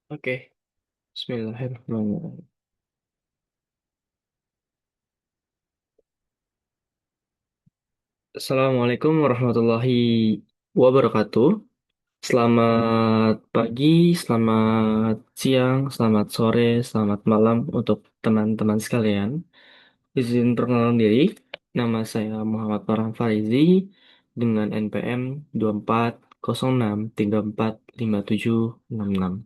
Oke, Bismillahirrahmanirrahim. Assalamualaikum warahmatullahi wabarakatuh. Selamat pagi, selamat siang, selamat sore, selamat malam untuk teman-teman sekalian. Izin perkenalan diri, nama saya Muhammad Farhan Farizi dengan NPM 2406345766.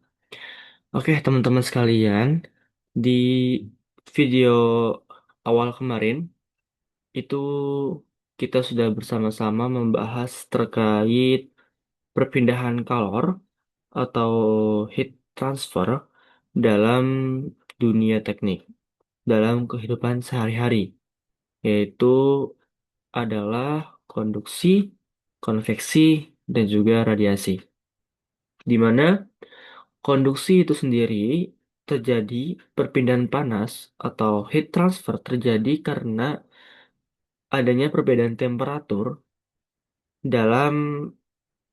Oke, teman-teman sekalian, di video awal kemarin itu kita sudah bersama-sama membahas terkait perpindahan kalor atau heat transfer dalam dunia teknik, dalam kehidupan sehari-hari, yaitu adalah konduksi, konveksi, dan juga radiasi. Di mana konduksi itu sendiri terjadi perpindahan panas atau heat transfer terjadi karena adanya perbedaan temperatur dalam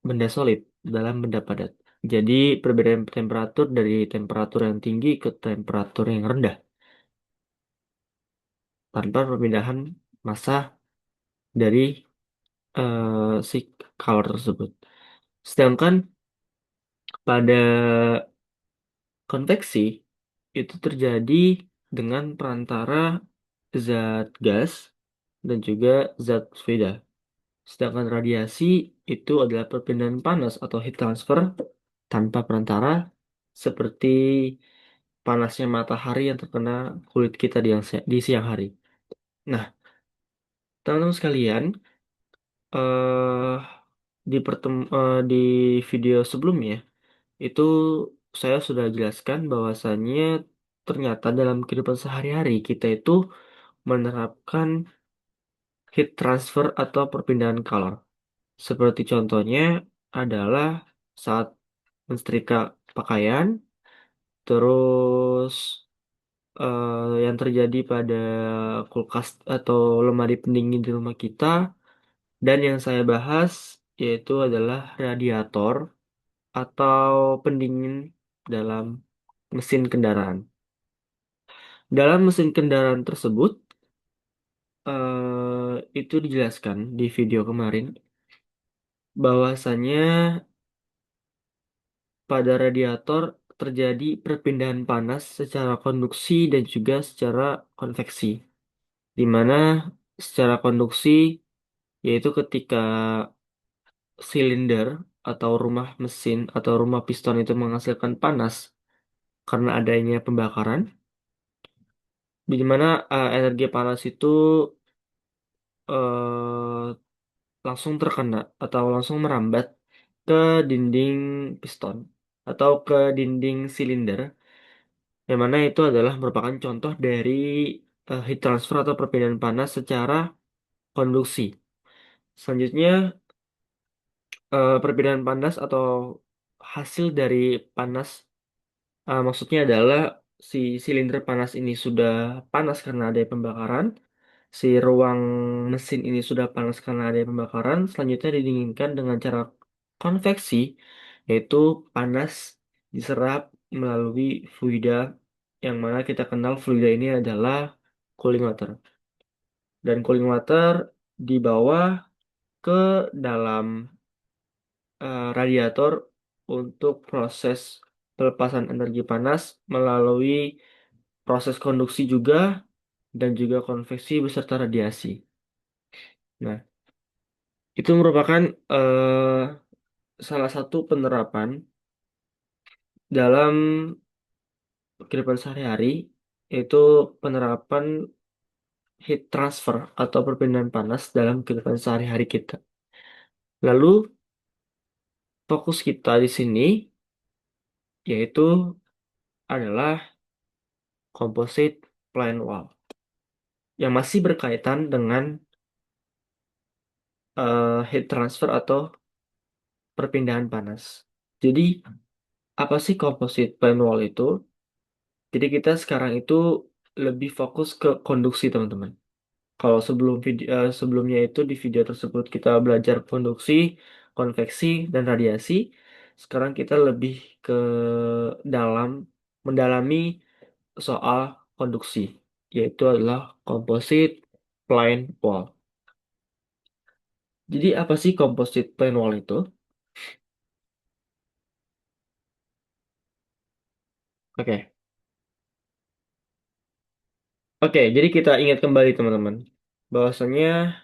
benda solid, dalam benda padat. Jadi perbedaan temperatur dari temperatur yang tinggi ke temperatur yang rendah tanpa perpindahan massa dari si kalor tersebut. Sedangkan pada konveksi itu terjadi dengan perantara zat gas dan juga zat beda. Sedangkan radiasi itu adalah perpindahan panas atau heat transfer tanpa perantara seperti panasnya matahari yang terkena kulit kita di siang hari. Nah, teman-teman sekalian, eh di video sebelumnya itu saya sudah jelaskan bahwasannya ternyata dalam kehidupan sehari-hari kita itu menerapkan heat transfer atau perpindahan kalor. Seperti contohnya adalah saat mensetrika pakaian, terus yang terjadi pada kulkas atau lemari pendingin di rumah kita, dan yang saya bahas yaitu adalah radiator atau pendingin dalam mesin kendaraan. Dalam mesin kendaraan tersebut, itu dijelaskan di video kemarin bahwasannya pada radiator terjadi perpindahan panas secara konduksi dan juga secara konveksi, di mana secara konduksi yaitu ketika silinder atau rumah mesin atau rumah piston itu menghasilkan panas karena adanya pembakaran, di mana energi panas itu eh, langsung terkena atau langsung merambat ke dinding piston atau ke dinding silinder, yang mana itu adalah merupakan contoh dari heat transfer atau perpindahan panas secara konduksi. Selanjutnya, perpindahan panas atau hasil dari panas, maksudnya adalah si silinder panas ini sudah panas karena ada pembakaran, si ruang mesin ini sudah panas karena ada pembakaran, selanjutnya didinginkan dengan cara konveksi, yaitu panas diserap melalui fluida, yang mana kita kenal fluida ini adalah cooling water. Dan cooling water dibawa ke dalam radiator untuk proses pelepasan energi panas melalui proses konduksi juga dan juga konveksi beserta radiasi. Nah, itu merupakan salah satu penerapan dalam kehidupan sehari-hari, yaitu penerapan heat transfer atau perpindahan panas dalam kehidupan sehari-hari kita. Lalu fokus kita di sini yaitu adalah composite plain wall yang masih berkaitan dengan heat transfer atau perpindahan panas. Jadi, apa sih composite plain wall itu? Jadi kita sekarang itu lebih fokus ke konduksi, teman-teman. Kalau sebelumnya itu di video tersebut kita belajar konduksi, konveksi, dan radiasi. sekarang kita lebih ke dalam mendalami soal konduksi, yaitu adalah composite plain wall. Jadi apa sih composite plain wall itu? Oke, oke. Jadi kita ingat kembali teman-teman, bahwasanya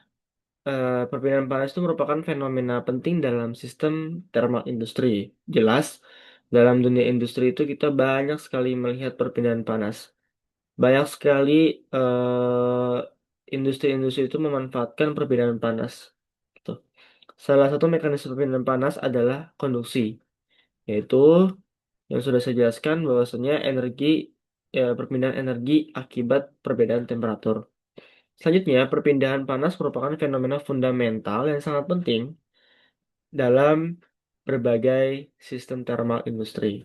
perpindahan panas itu merupakan fenomena penting dalam sistem thermal industri. Jelas, dalam dunia industri itu kita banyak sekali melihat perpindahan panas. Banyak sekali eh, industri-industri itu memanfaatkan perpindahan panas. Gitu. Salah satu mekanisme perpindahan panas adalah konduksi, yaitu yang sudah saya jelaskan bahwasanya perpindahan energi akibat perbedaan temperatur. Selanjutnya, perpindahan panas merupakan fenomena fundamental yang sangat penting dalam berbagai sistem thermal industri.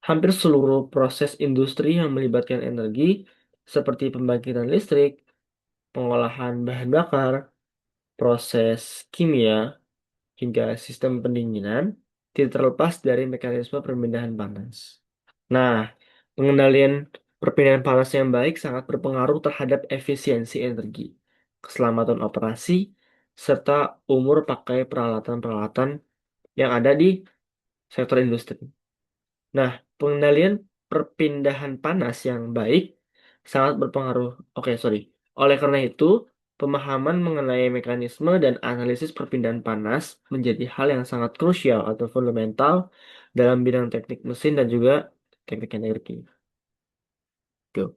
Hampir seluruh proses industri yang melibatkan energi, seperti pembangkitan listrik, pengolahan bahan bakar, proses kimia, hingga sistem pendinginan, tidak terlepas dari mekanisme perpindahan panas. Nah, pengendalian perpindahan panas yang baik sangat berpengaruh terhadap efisiensi energi, keselamatan operasi, serta umur pakai peralatan-peralatan yang ada di sektor industri. Nah, pengendalian perpindahan panas yang baik sangat berpengaruh. Oke, sorry. Oleh karena itu, pemahaman mengenai mekanisme dan analisis perpindahan panas menjadi hal yang sangat krusial atau fundamental dalam bidang teknik mesin dan juga teknik energi. Oke,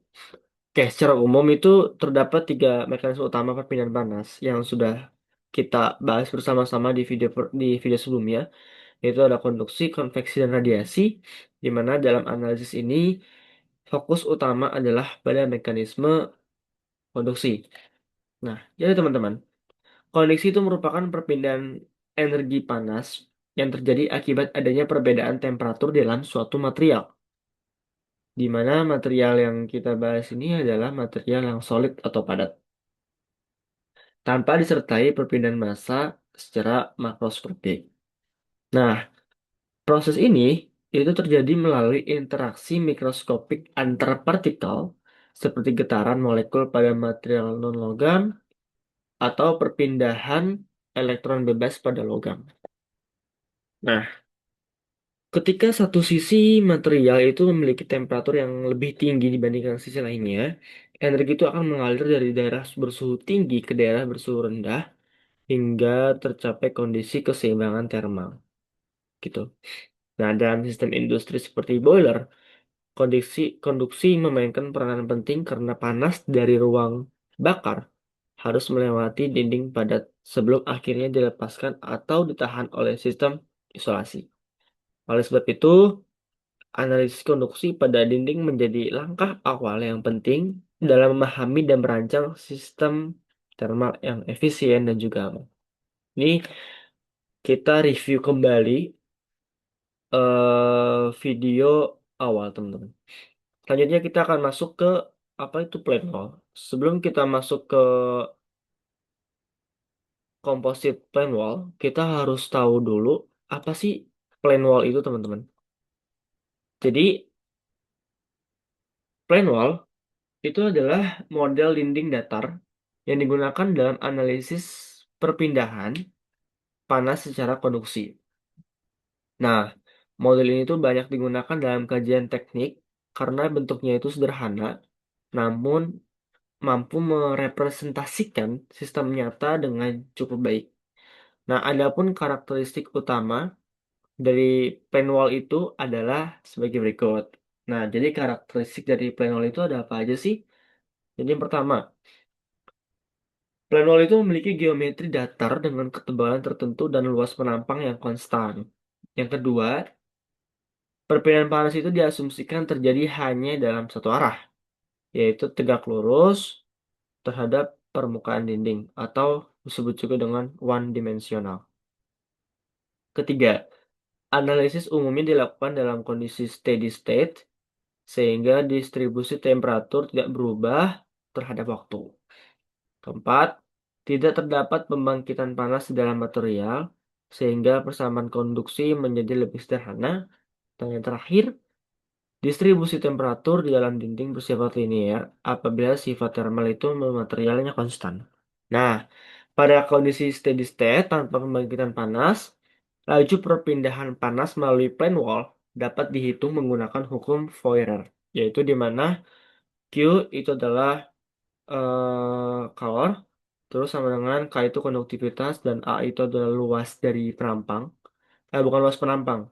Oke, secara umum itu terdapat tiga mekanisme utama perpindahan panas yang sudah kita bahas bersama-sama di video sebelumnya, yaitu ada konduksi, konveksi, dan radiasi, di mana dalam analisis ini fokus utama adalah pada mekanisme konduksi. Nah, jadi teman-teman, konduksi itu merupakan perpindahan energi panas yang terjadi akibat adanya perbedaan temperatur dalam suatu material, di mana material yang kita bahas ini adalah material yang solid atau padat, tanpa disertai perpindahan massa secara makroskopik. Nah, proses ini itu terjadi melalui interaksi mikroskopik antar partikel seperti getaran molekul pada material non-logam atau perpindahan elektron bebas pada logam. Nah, ketika satu sisi material itu memiliki temperatur yang lebih tinggi dibandingkan sisi lainnya, energi itu akan mengalir dari daerah bersuhu tinggi ke daerah bersuhu rendah hingga tercapai kondisi keseimbangan termal gitu. Nah, dalam sistem industri seperti boiler, konduksi memainkan peranan penting karena panas dari ruang bakar harus melewati dinding padat sebelum akhirnya dilepaskan atau ditahan oleh sistem isolasi. Oleh sebab itu, analisis konduksi pada dinding menjadi langkah awal yang penting dalam memahami dan merancang sistem termal yang efisien dan juga aman. Ini kita review kembali video awal, teman-teman. Selanjutnya kita akan masuk ke apa itu plate wall. Sebelum kita masuk ke composite plane wall, kita harus tahu dulu apa sih plane wall itu, teman-teman. Jadi, plane wall itu adalah model dinding datar yang digunakan dalam analisis perpindahan panas secara konduksi. Nah, model ini tuh banyak digunakan dalam kajian teknik karena bentuknya itu sederhana, namun mampu merepresentasikan sistem nyata dengan cukup baik. Nah, adapun karakteristik utama dari plane wall itu adalah sebagai berikut. Nah, jadi karakteristik dari plane wall itu ada apa aja sih? Jadi yang pertama, plane wall itu memiliki geometri datar dengan ketebalan tertentu dan luas penampang yang konstan. Yang kedua, perpindahan panas itu diasumsikan terjadi hanya dalam satu arah, yaitu tegak lurus terhadap permukaan dinding atau disebut juga dengan one dimensional. Ketiga, analisis umumnya dilakukan dalam kondisi steady state sehingga distribusi temperatur tidak berubah terhadap waktu. Keempat, tidak terdapat pembangkitan panas di dalam material sehingga persamaan konduksi menjadi lebih sederhana. Dan yang terakhir, distribusi temperatur di dalam dinding bersifat linear apabila sifat thermal itu materialnya konstan. Nah, pada kondisi steady state tanpa pembangkitan panas, laju perpindahan panas melalui plane wall dapat dihitung menggunakan hukum Fourier, yaitu di mana Q itu adalah calor, terus sama dengan K itu konduktivitas, dan A itu adalah luas dari penampang. Bukan luas penampang.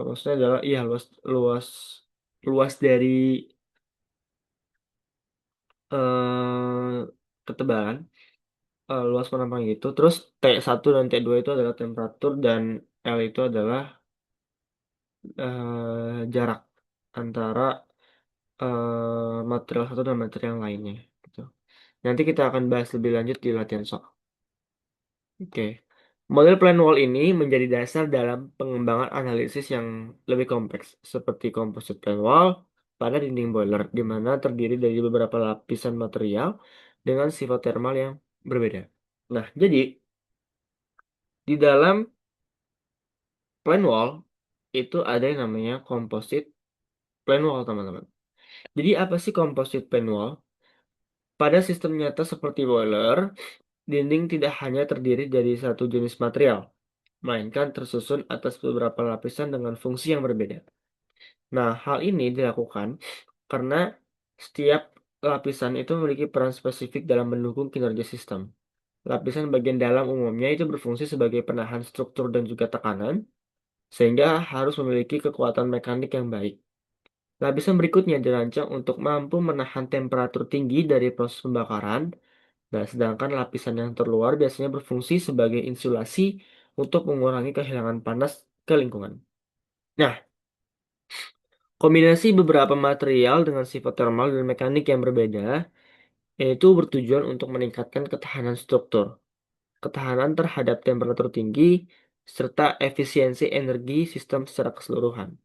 Maksudnya adalah iya luas luas luas dari ketebalan, luas penampang itu. Terus T1 dan T2 itu adalah temperatur, dan L itu adalah jarak antara material satu dan material lainnya gitu. Nanti kita akan bahas lebih lanjut di latihan soal. Oke. Model plan wall ini menjadi dasar dalam pengembangan analisis yang lebih kompleks, seperti composite plan wall pada dinding boiler, di mana terdiri dari beberapa lapisan material dengan sifat thermal yang berbeda. Nah, jadi di dalam plan wall itu ada yang namanya composite plan wall, teman-teman. Jadi apa sih composite plan wall? Pada sistem nyata seperti boiler, dinding tidak hanya terdiri dari satu jenis material, melainkan tersusun atas beberapa lapisan dengan fungsi yang berbeda. Nah, hal ini dilakukan karena setiap lapisan itu memiliki peran spesifik dalam mendukung kinerja sistem. Lapisan bagian dalam umumnya itu berfungsi sebagai penahan struktur dan juga tekanan, sehingga harus memiliki kekuatan mekanik yang baik. Lapisan berikutnya dirancang untuk mampu menahan temperatur tinggi dari proses pembakaran. Nah, sedangkan lapisan yang terluar biasanya berfungsi sebagai insulasi untuk mengurangi kehilangan panas ke lingkungan. Nah, kombinasi beberapa material dengan sifat thermal dan mekanik yang berbeda, yaitu bertujuan untuk meningkatkan ketahanan struktur, ketahanan terhadap temperatur tinggi, serta efisiensi energi sistem secara keseluruhan.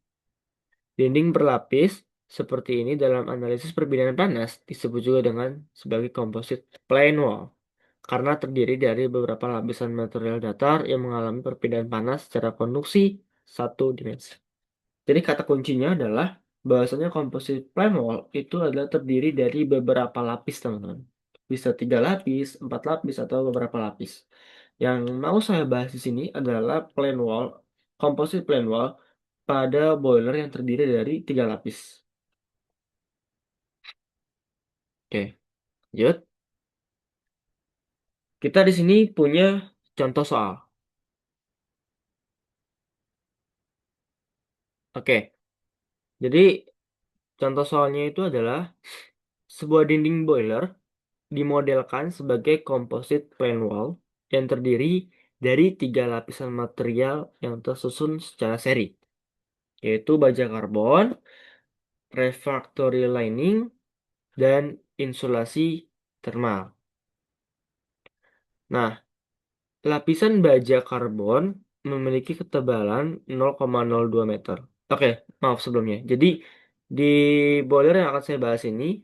Dinding berlapis seperti ini dalam analisis perbedaan panas disebut juga dengan sebagai composite plane wall, karena terdiri dari beberapa lapisan material datar yang mengalami perbedaan panas secara konduksi satu dimensi. Jadi kata kuncinya adalah bahwasanya composite plane wall itu adalah terdiri dari beberapa lapis, teman-teman. Bisa 3 lapis, 4 lapis, atau beberapa lapis. Yang mau saya bahas di sini adalah plane wall, composite plane wall pada boiler yang terdiri dari 3 lapis. Oke, lanjut. Kita di sini punya contoh soal. Oke, jadi contoh soalnya itu adalah sebuah dinding boiler dimodelkan sebagai composite plane wall yang terdiri dari 3 lapisan material yang tersusun secara seri, yaitu baja karbon, refractory lining, dan insulasi thermal. Nah, lapisan baja karbon memiliki ketebalan 0,02 meter. Oke, maaf sebelumnya. Jadi, di boiler yang akan saya bahas ini,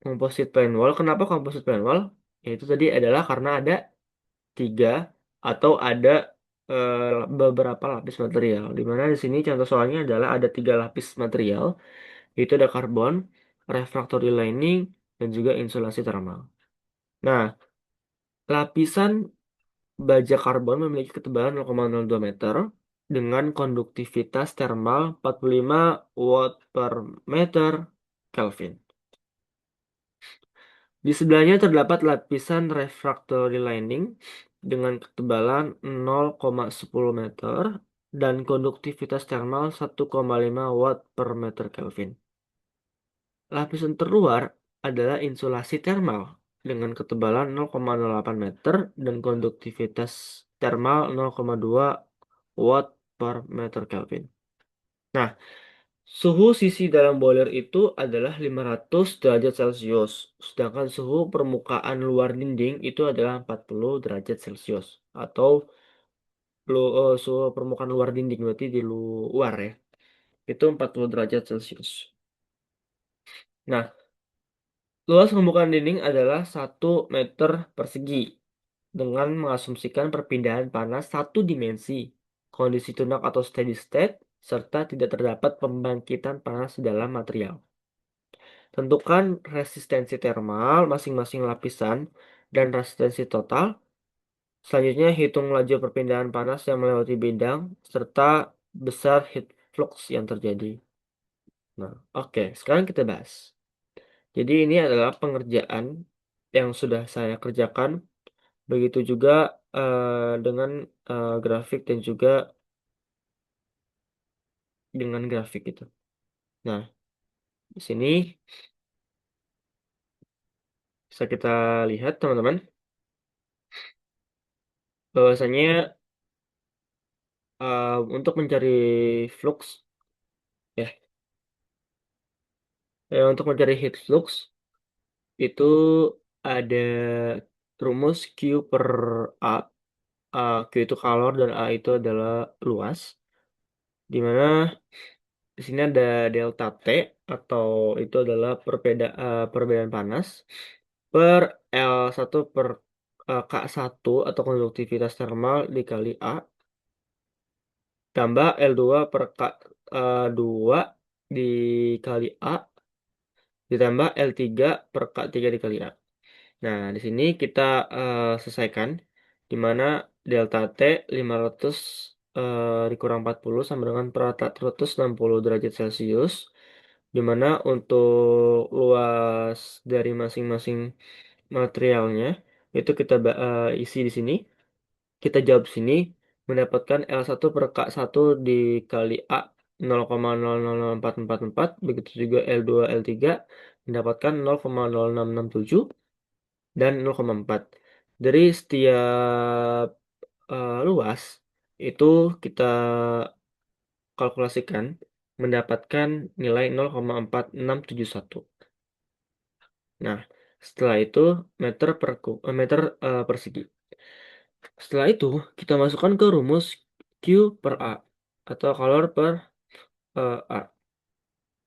composite plane wall. Kenapa composite plane wall? Yaitu tadi adalah karena ada tiga atau ada eh, beberapa lapis material. Di mana di sini contoh soalnya adalah ada 3 lapis material, yaitu ada karbon, refractory lining, dan juga insulasi thermal. Nah, lapisan baja karbon memiliki ketebalan 0,02 meter dengan konduktivitas thermal 45 watt per meter Kelvin. Di sebelahnya terdapat lapisan refractory lining dengan ketebalan 0,10 meter dan konduktivitas thermal 1,5 watt per meter Kelvin. Lapisan terluar adalah insulasi thermal dengan ketebalan 0,08 meter dan konduktivitas thermal 0,2 watt per meter Kelvin. Nah, suhu sisi dalam boiler itu adalah 500 derajat Celcius, sedangkan suhu permukaan luar dinding itu adalah 40 derajat Celcius, atau suhu permukaan luar dinding berarti di luar ya, itu 40 derajat Celcius. Nah, luas permukaan dinding adalah 1 meter persegi. dengan mengasumsikan perpindahan panas satu dimensi, kondisi tunak atau steady state, serta tidak terdapat pembangkitan panas di dalam material. Tentukan resistensi termal masing-masing lapisan dan resistensi total. Selanjutnya, hitung laju perpindahan panas yang melewati bidang serta besar heat flux yang terjadi. Nah, oke, sekarang kita bahas. Jadi ini adalah pengerjaan yang sudah saya kerjakan. Begitu juga dengan grafik dan juga dengan grafik itu. Nah, di sini bisa kita lihat teman-teman bahwasanya untuk mencari flux ya, untuk mencari heat flux itu ada rumus Q per A. Q itu kalor dan A itu adalah luas. Di mana di sini ada delta T atau itu adalah perbedaan panas per L1 per K1 atau konduktivitas termal dikali A tambah L2 per K2 dikali A ditambah L3 per K3 dikali A. Nah, di sini kita selesaikan di mana delta T 500 dikurang 40 sama dengan 460 derajat Celcius, di mana untuk luas dari masing-masing materialnya itu kita isi di sini. Kita jawab sini mendapatkan L1 per K1 dikali A 0,000444, begitu juga L2 L3 mendapatkan 0,0667 dan 0,4. Dari setiap luas itu kita kalkulasikan mendapatkan nilai 0,4671. Nah, setelah itu meter persegi. Setelah itu kita masukkan ke rumus Q per A atau kalor per A,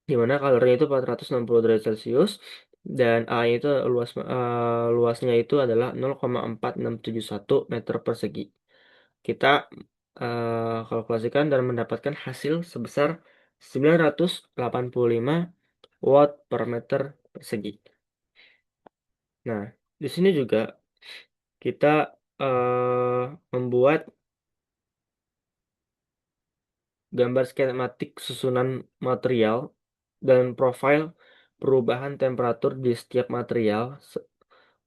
di mana kalornya itu 460 derajat Celcius dan A itu luasnya itu adalah 0,4671 meter persegi. Kita kalkulasikan dan mendapatkan hasil sebesar 985 watt per meter persegi. Nah, di sini juga kita membuat gambar skematik susunan material dan profil perubahan temperatur di setiap material,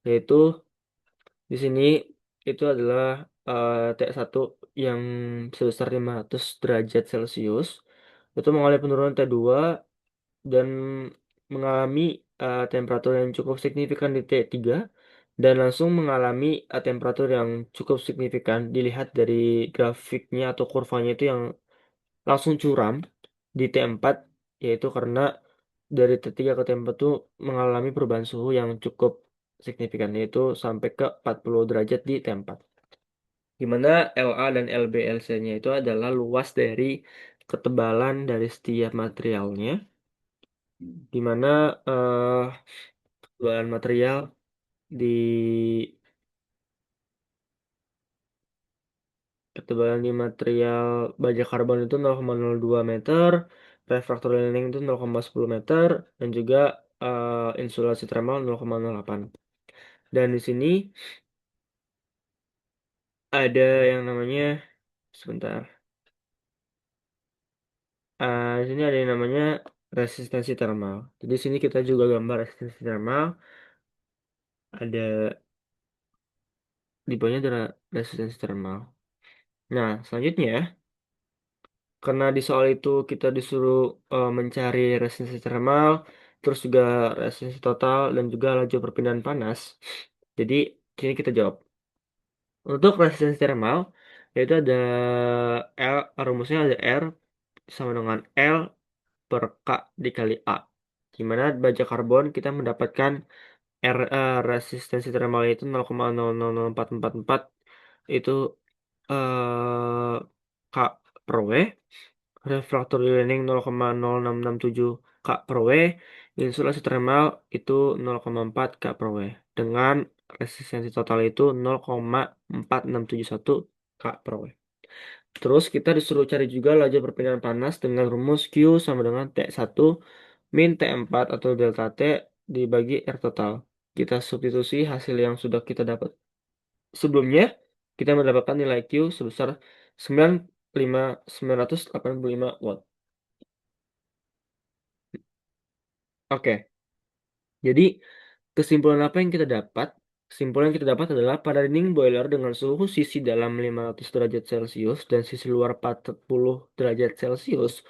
yaitu di sini itu adalah T1 yang sebesar 500 derajat Celcius itu mengalami penurunan T2 dan mengalami temperatur yang cukup signifikan di T3 dan langsung mengalami temperatur yang cukup signifikan dilihat dari grafiknya atau kurvanya itu yang langsung curam di T4, yaitu karena dari T3 ke T4 itu mengalami perubahan suhu yang cukup signifikan, yaitu sampai ke 40 derajat di T4, di mana LA dan LB/LC-nya itu adalah luas dari ketebalan dari setiap materialnya, di mana eh, ketebalan material di ketebalan di material baja karbon itu 0,02 meter, refraktor lining itu 0,10 meter, dan juga insulasi thermal 0,08. Dan di sini ada yang namanya, sebentar, di sini ada yang namanya resistensi thermal. Jadi di sini kita juga gambar resistensi thermal, ada di bawahnya ada resistensi thermal. Nah, selanjutnya, karena di soal itu kita disuruh mencari resistensi thermal, terus juga resistensi total dan juga laju perpindahan panas. Jadi sini kita jawab. Untuk resistensi thermal yaitu ada rumusnya ada R sama dengan L per K dikali A. Di mana baja karbon kita mendapatkan resistensi thermal itu 0,000444 itu K per W. Refraktor Learning 0,0667 K per W, insulasi thermal itu 0,4 K per W. Dengan Resistensi total itu 0,4671 K per W. Terus kita disuruh cari juga laju perpindahan panas dengan rumus Q sama dengan T1 min T4 atau delta T dibagi R total. Kita substitusi hasil yang sudah kita dapat sebelumnya. Kita mendapatkan nilai Q sebesar 985 watt. Oke, jadi kesimpulan apa yang kita dapat? Kesimpulan yang kita dapat adalah pada dinding boiler dengan suhu sisi dalam 500 derajat Celcius dan sisi luar 40 derajat Celcius,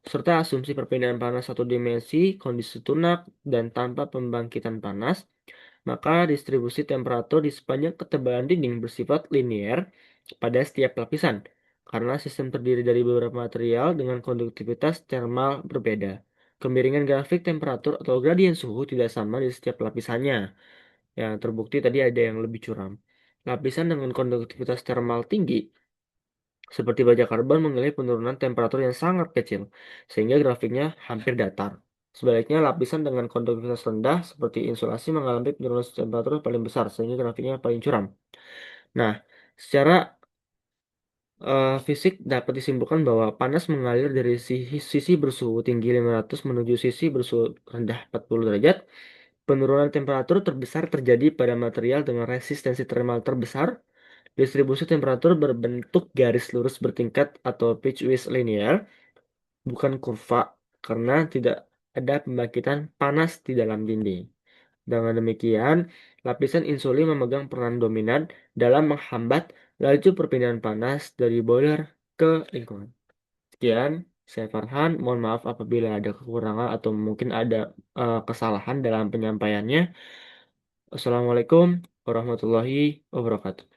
serta asumsi perpindahan panas satu dimensi, kondisi tunak, dan tanpa pembangkitan panas, maka distribusi temperatur di sepanjang ketebalan dinding bersifat linear pada setiap lapisan, karena sistem terdiri dari beberapa material dengan konduktivitas termal berbeda. Kemiringan grafik temperatur atau gradien suhu tidak sama di setiap lapisannya. Yang terbukti tadi ada yang lebih curam. Lapisan dengan konduktivitas termal tinggi, seperti baja karbon, mengalami penurunan temperatur yang sangat kecil, sehingga grafiknya hampir datar. Sebaliknya, lapisan dengan konduktivitas rendah, seperti insulasi, mengalami penurunan temperatur paling besar, sehingga grafiknya paling curam. Nah, secara fisik dapat disimpulkan bahwa panas mengalir dari sisi bersuhu tinggi 500 menuju sisi bersuhu rendah 40 derajat. Penurunan temperatur terbesar terjadi pada material dengan resistensi termal terbesar. Distribusi temperatur berbentuk garis lurus bertingkat atau pitchwise linear, bukan kurva, karena tidak ada pembangkitan panas di dalam dinding. Dengan demikian, lapisan insulin memegang peran dominan dalam menghambat laju perpindahan panas dari boiler ke lingkungan. Sekian, saya Farhan. Mohon maaf apabila ada kekurangan atau mungkin ada kesalahan dalam penyampaiannya. Assalamualaikum warahmatullahi wabarakatuh.